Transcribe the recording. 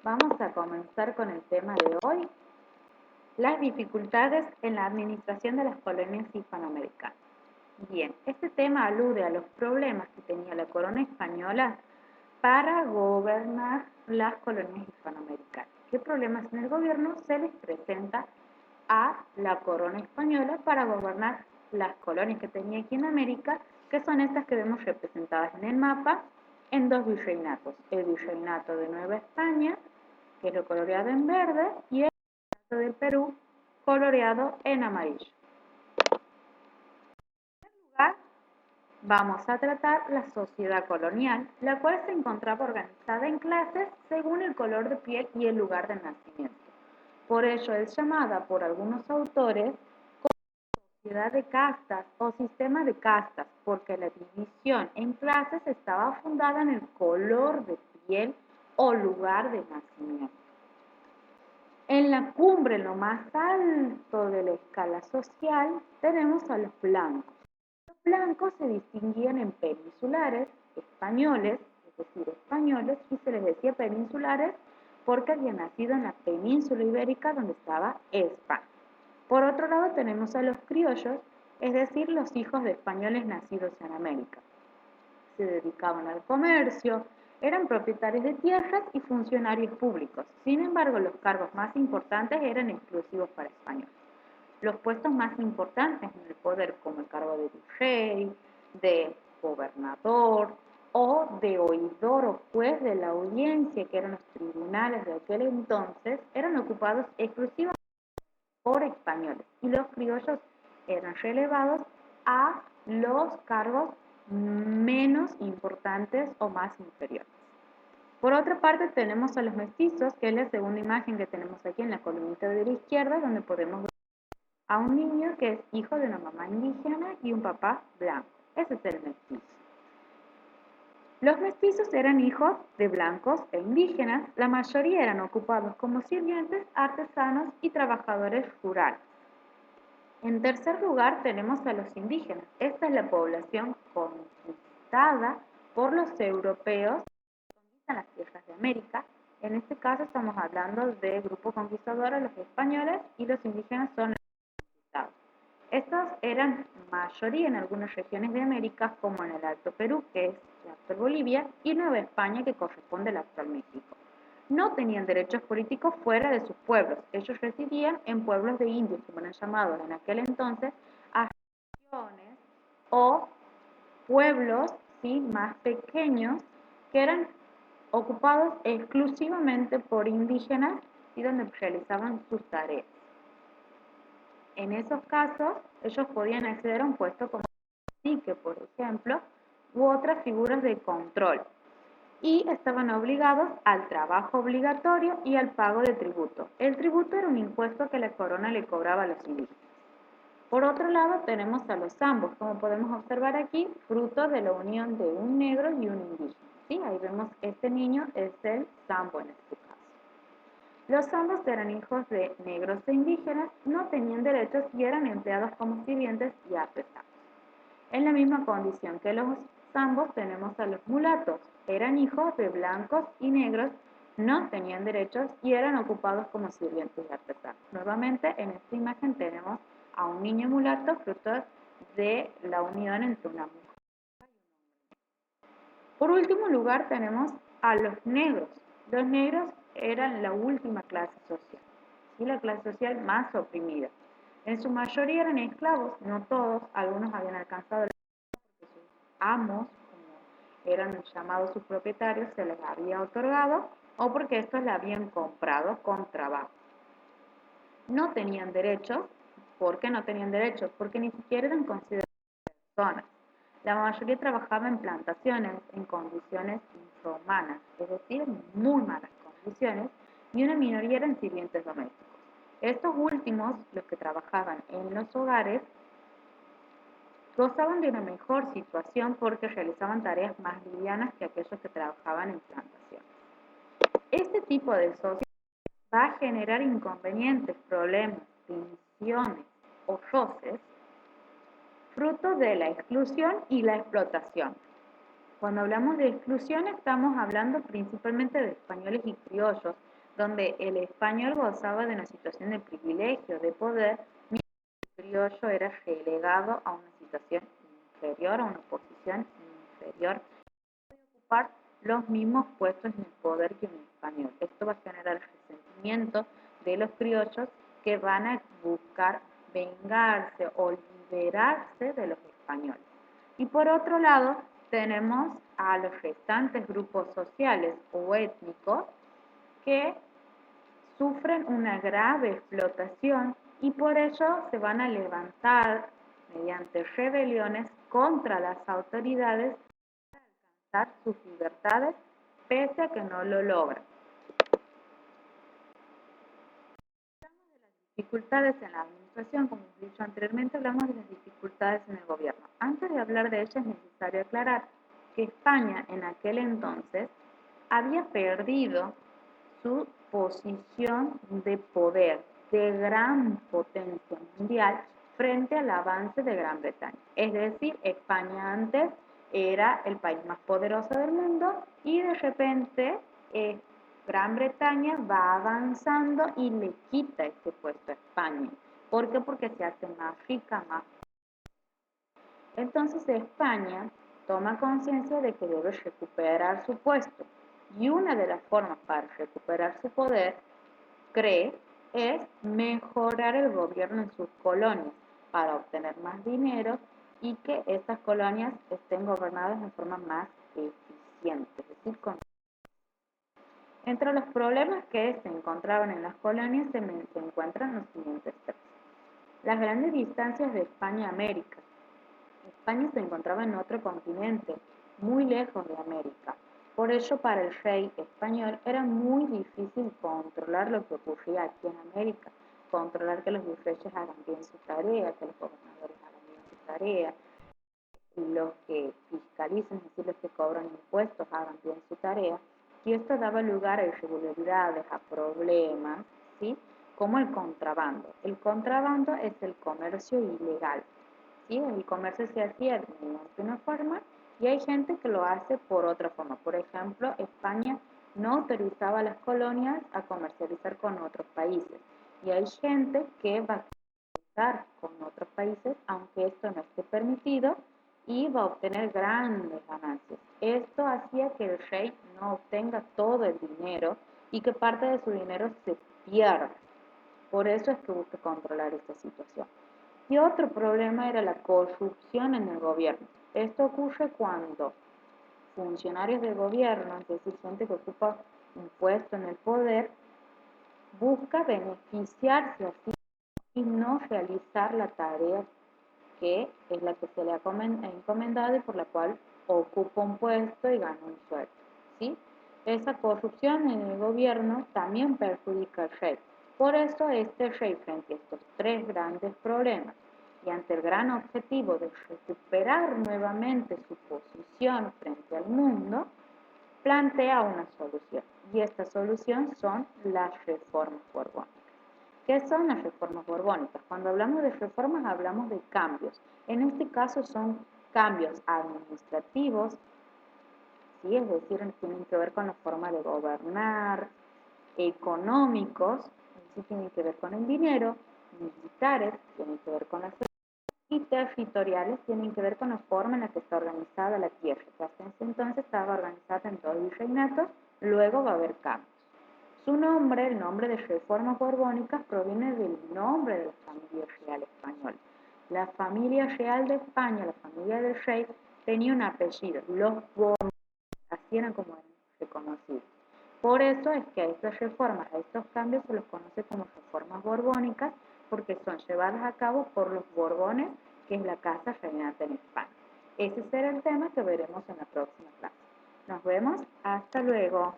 Vamos a comenzar con el tema de hoy, las dificultades en la administración de las colonias hispanoamericanas. Bien, este tema alude a los problemas que tenía la corona española para gobernar las colonias hispanoamericanas. ¿Qué problemas en el gobierno se les presenta a la corona española para gobernar las colonias que tenía aquí en América, que son estas que vemos representadas en el mapa en dos virreinatos? El virreinato de Nueva España, que es lo coloreado en verde, y el virreinato del Perú, coloreado en amarillo. En primer lugar, vamos a tratar la sociedad colonial, la cual se encontraba organizada en clases según el color de piel y el lugar de nacimiento. Por ello es llamada por algunos autores como sociedad de castas o sistema de castas, porque la división en clases estaba fundada en el color de piel o lugar de nacimiento. En la cumbre, en lo más alto de la escala social, tenemos a los blancos. Los blancos se distinguían en peninsulares, españoles, es decir, españoles, y se les decía peninsulares porque habían nacido en la península ibérica donde estaba España. Por otro lado tenemos a los criollos, es decir, los hijos de españoles nacidos en América. Se dedicaban al comercio, eran propietarios de tierras y funcionarios públicos. Sin embargo, los cargos más importantes eran exclusivos para españoles. Los puestos más importantes en el poder, como el cargo de virrey, de gobernador o de oidor o juez de la audiencia, que eran los tribunales de aquel entonces, eran ocupados exclusivamente por españoles, y los criollos eran relevados a los cargos menos importantes o más inferiores. Por otra parte tenemos a los mestizos, que es la segunda imagen que tenemos aquí en la columnita de la izquierda, donde podemos ver a un niño que es hijo de una mamá indígena y un papá blanco. Ese es el mestizo. Los mestizos eran hijos de blancos e indígenas, la mayoría eran ocupados como sirvientes, artesanos y trabajadores rurales. En tercer lugar tenemos a los indígenas. Esta es la población conquistada por los europeos que conquistan las tierras de América. En este caso estamos hablando de grupo conquistador, los españoles, y los indígenas son los conquistados. Estos eran mayoría en algunas regiones de América, como en el Alto Perú, que es la actual Bolivia, y Nueva España, que corresponde al actual México. No tenían derechos políticos fuera de sus pueblos. Ellos residían en pueblos de indios, como eran llamados en aquel entonces, regiones o pueblos, ¿sí?, más pequeños, que eran ocupados exclusivamente por indígenas y donde realizaban sus tareas. En esos casos, ellos podían acceder a un puesto como cacique, por ejemplo, u otras figuras de control, y estaban obligados al trabajo obligatorio y al pago de tributo. El tributo era un impuesto que la corona le cobraba a los indígenas. Por otro lado, tenemos a los zambos, como podemos observar aquí, fruto de la unión de un negro y un indígena. ¿Sí? Ahí vemos, este niño es el zambo en este caso. Los zambos eran hijos de negros e indígenas, no tenían derechos y eran empleados como sirvientes y artesanos. En la misma condición que los zambos tenemos a los mulatos. Eran hijos de blancos y negros, no tenían derechos y eran ocupados como sirvientes y artesanos. Nuevamente, en esta imagen tenemos a un niño mulato fruto de la unión entre una mujer y un hombre. Por último lugar tenemos a los negros. Los negros eran la última clase social, ¿sí?, la clase social más oprimida. En su mayoría eran esclavos, no todos, algunos habían alcanzado la porque sus amos, como eran llamados sus propietarios, se les había otorgado, o porque estos la habían comprado con trabajo. No tenían derechos. ¿Por qué no tenían derechos? Porque ni siquiera eran consideradas personas. La mayoría trabajaba en plantaciones en condiciones infrahumanas, es decir, en muy malas condiciones, y una minoría eran sirvientes domésticos. Estos últimos, los que trabajaban en los hogares, gozaban de una mejor situación porque realizaban tareas más livianas que aquellos que trabajaban en plantaciones. Este tipo de sociedad va a generar inconvenientes, problemas, tensiones o roces, fruto de la exclusión y la explotación. Cuando hablamos de exclusión estamos hablando principalmente de españoles y criollos, donde el español gozaba de una situación de privilegio, de poder, mientras el criollo era relegado a una situación inferior, a una posición inferior, ocupar los mismos puestos en el poder que un español. Esto va a generar resentimiento de los criollos que van a buscar vengarse o liberarse de los españoles. Y por otro lado, tenemos a los restantes grupos sociales o étnicos que sufren una grave explotación y por ello se van a levantar mediante rebeliones contra las autoridades para alcanzar sus libertades pese a que no lo logran. Dificultades en la administración, como he dicho anteriormente, hablamos de las dificultades en el gobierno. Antes de hablar de ellas es necesario aclarar que España en aquel entonces había perdido su posición de poder, de gran potencia mundial frente al avance de Gran Bretaña. Es decir, España antes era el país más poderoso del mundo y de repente Gran Bretaña va avanzando y le quita este puesto a España. ¿Por qué? Porque se hace más rica, más. Entonces España toma conciencia de que debe recuperar su puesto. Y una de las formas para recuperar su poder, cree, es mejorar el gobierno en sus colonias para obtener más dinero y que estas colonias estén gobernadas de forma más eficiente, es decir, entre los problemas que se encontraban en las colonias se encuentran los siguientes tres. Las grandes distancias de España a América. España se encontraba en otro continente, muy lejos de América. Por ello, para el rey español era muy difícil controlar lo que ocurría aquí en América, controlar que los virreyes hagan bien su tarea, que los gobernadores hagan bien su tarea, los que fiscalicen, es decir, los que cobran impuestos, hagan bien su tarea, y esto daba lugar a irregularidades, a problemas, ¿sí? Como el contrabando. El contrabando es el comercio ilegal, ¿sí? El comercio se hacía mediante una forma y hay gente que lo hace por otra forma. Por ejemplo, España no autorizaba a las colonias a comercializar con otros países y hay gente que va a comercializar con otros países aunque esto no esté permitido y va a obtener grandes ganancias. Esto hacía que el rey no obtenga todo el dinero y que parte de su dinero se pierda. Por eso es que busca controlar esta situación. Y otro problema era la corrupción en el gobierno. Esto ocurre cuando funcionarios del gobierno, es decir, gente que ocupa un puesto en el poder, busca beneficiarse así y no realizar la tarea que es la que se le ha encomendado y por la cual ocupa un puesto y gana un sueldo, ¿sí? Esa corrupción en el gobierno también perjudica al rey. Por eso este rey, frente a estos tres grandes problemas y ante el gran objetivo de recuperar nuevamente su posición frente al mundo, plantea una solución. Y esta solución son las reformas borbónicas. ¿Qué son las reformas borbónicas? Cuando hablamos de reformas hablamos de cambios. En este caso son cambios administrativos, ¿sí? Es decir, tienen que ver con la forma de gobernar, económicos, es decir, tienen que ver con el dinero, militares, tienen que ver con las y territoriales, tienen que ver con la forma en la que está organizada la tierra, que hasta ese entonces estaba organizada en dos virreinatos, luego va a haber cambios. Su nombre, el nombre de reformas borbónicas, proviene del nombre de la familia real española. La familia real de España, la familia del rey, tenía un apellido, los Borbón, así eran como eran reconocidos. Por eso es que a estas reformas, a estos cambios se los conoce como reformas borbónicas, porque son llevadas a cabo por los Borbones, que es la casa reinante en España. Ese será el tema que veremos en la próxima clase. Nos vemos, hasta luego.